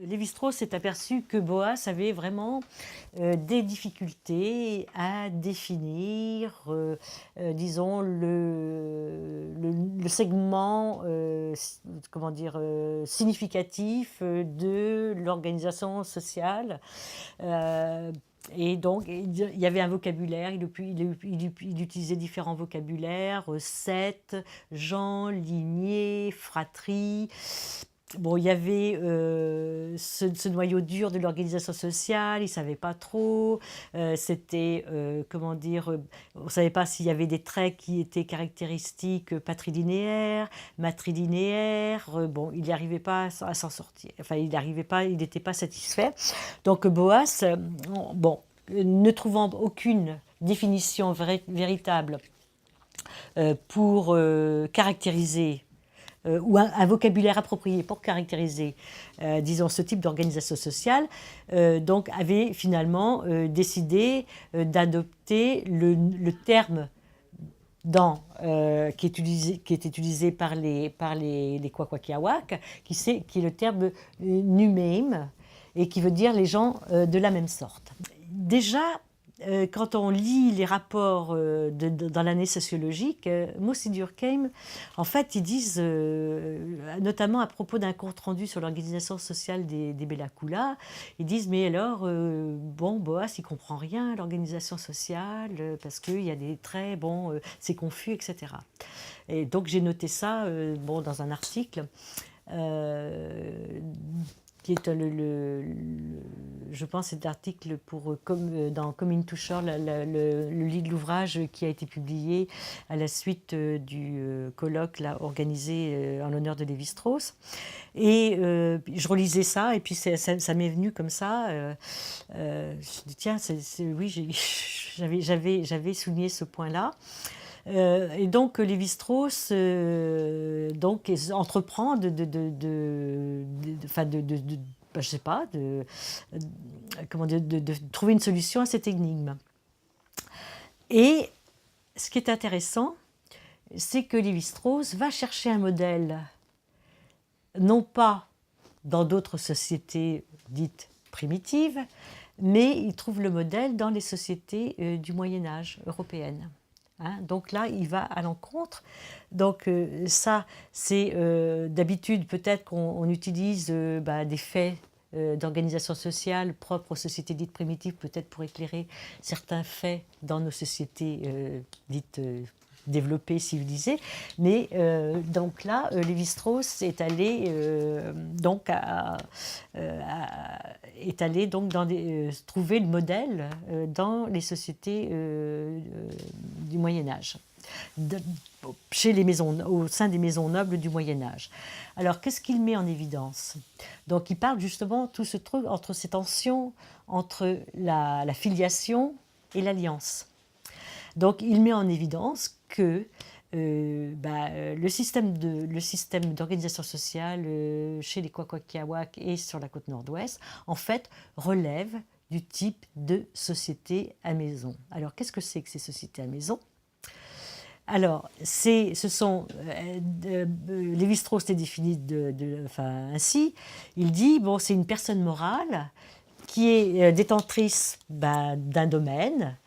Lévi-Strauss s'est aperçu que Boas avait vraiment des difficultés à définir, disons, le segment comment dire, significatif de l'organisation sociale. Euh, et donc, il y avait un vocabulaire, il utilisait différents vocabulaires, secte, genre, lignée, fratrie. Bon, il y avait ce noyau dur de l'organisation sociale, il ne savait pas trop. C'était, comment dire, on ne savait pas s'il y avait des traits qui étaient caractéristiques patrilinéaires, matrilinéaires. Bon, il n'arrivait pas à s'en sortir. Enfin, il n'arrivait pas, il n'était pas satisfait. Donc, Boas, bon, ne trouvant aucune définition véritable pour caractériser ou un vocabulaire approprié pour caractériser, disons, ce type d'organisation sociale, donc avait finalement décidé d'adopter terme qui est utilisé par les Kwakwaka'wakw, qui est le terme numeim, et qui veut dire les gens de la même sorte. Déjà, quand on lit les rapports dans l'année sociologique, Moss et Durkheim, en fait, ils disent, notamment à propos d'un compte rendu sur l'organisation sociale des Bella Kula, ils disent, mais alors, bon, Boas, il comprend rien à l'organisation sociale, parce qu'il y a des traits, bon, c'est confus, etc. Et donc, j'ai noté ça, bon, dans un article. Qui est je pense cet article dans Coming to Shore, le lit de l'ouvrage qui a été publié à la suite du colloque là, organisé en l'honneur de Lévi-Strauss. Et je relisais ça et puis ça m'est venu comme ça. Je me dis tiens, oui, j'avais souligné ce point-là. Et donc Lévi-Strauss donc, entreprend je sais pas, comment dire, de trouver une solution à cette énigme. Et ce qui est intéressant, c'est que Lévi-Strauss va chercher un modèle, non pas dans d'autres sociétés dites primitives, mais il trouve le modèle dans les sociétés du Moyen-Âge européennes. Hein, donc là, il va à l'encontre. Donc ça, c'est d'habitude peut-être qu'on utilise des faits d'organisation sociale propres aux sociétés dites primitives, peut-être pour éclairer certains faits dans nos sociétés dites développées, civilisées. Mais donc là, Lévi-Strauss est allé trouver le modèle dans les sociétés du Moyen-Âge, au sein des maisons nobles du Moyen-Âge. Alors, qu'est-ce qu'il met en évidence? Donc, il parle justement tout ce truc entre ces tensions entre la filiation et l'alliance. Donc, il met en évidence que le système d'organisation sociale chez les Kwakwaka'wakw et sur la côte nord-ouest, en fait, relève du type de société à maison. Alors, qu'est-ce que c'est que ces sociétés à maison? Alors, Lévi-Strauss les définit ainsi. Il dit, bon, c'est une personne morale qui est détentrice d'un domaine,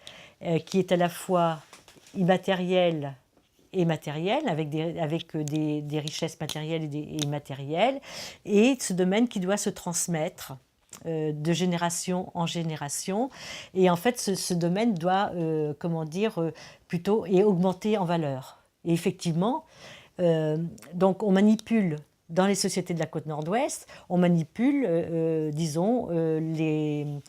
qui est à la fois immatériel et matériel, avec des richesses matérielles et immatérielles, et ce domaine qui doit se transmettre de génération en génération. Et en fait, ce domaine doit, plutôt augmenter en valeur. Et effectivement, donc on manipule dans les sociétés de la côte nord-ouest, on manipule, disons, les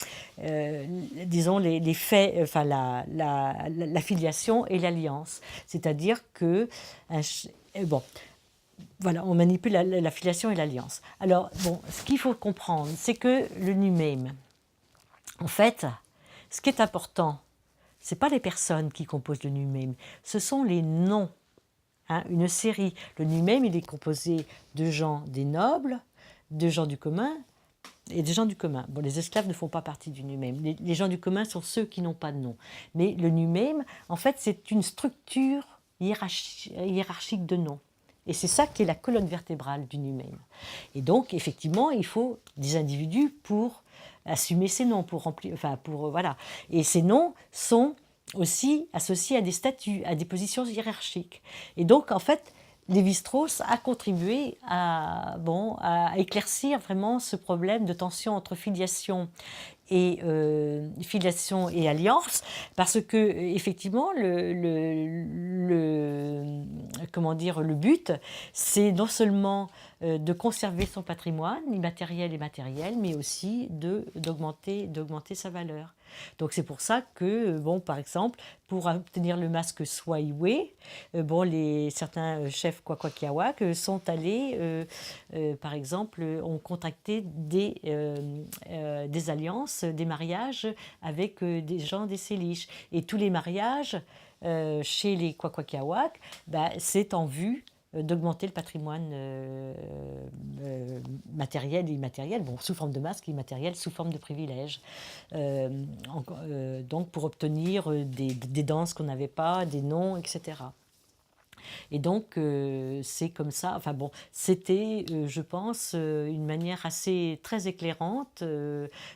faits, enfin la filiation et l'alliance. C'est-à-dire que, voilà, on manipule la filiation et l'alliance. Alors, bon, ce qu'il faut comprendre, c'est que le numeim, en fait, ce qui est important, ce n'est pas les personnes qui composent le numeim, ce sont les noms. Hein, une série. Le numeim, il est composé de gens des nobles, de gens du commun et des gens du commun. Bon, les esclaves ne font pas partie du numeim. Les gens du commun sont ceux qui n'ont pas de nom. Mais le numeim, en fait, c'est une structure hiérarchique de noms. Et c'est ça qui est la colonne vertébrale d'une humaine. Et donc, effectivement, il faut des individus pour assumer ces noms, pour remplir, enfin, pour, voilà. Et ces noms sont aussi associés à des statuts, à des positions hiérarchiques. Et donc, en fait, Lévi-Strauss a contribué à, bon, à éclaircir vraiment ce problème de tension entre filiation et alliance, parce que effectivement comment dire, le but, c'est non seulement de conserver son patrimoine immatériel et matériel, mais aussi d'augmenter sa valeur. Donc c'est pour ça que, bon, par exemple, pour obtenir le masque Swaiwe, bon, certains chefs Kwakwaka'wakw sont allés, par exemple, ont contracté des alliances, des mariages avec des gens des Salish. Et tous les mariages chez les Kwakwaka'wakw, bah, c'est en vue d'augmenter le patrimoine matériel et immatériel, bon, sous forme de masque, immatériel sous forme de privilèges. Donc pour obtenir des danses qu'on n'avait pas, des noms, etc. Et donc, c'est comme ça, enfin bon, c'était, je pense, une manière assez très éclairante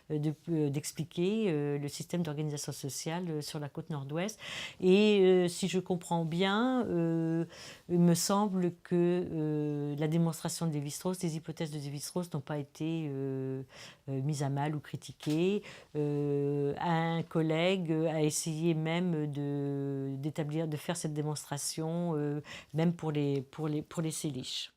d'expliquer le système d'organisation sociale sur la côte nord-ouest. Et si je comprends bien, il me semble que la démonstration de Lévi-Strauss, les hypothèses de Lévi-Strauss n'ont pas été mises à mal ou critiquées. Un collègue a essayé même de faire cette démonstration même pour les Salish.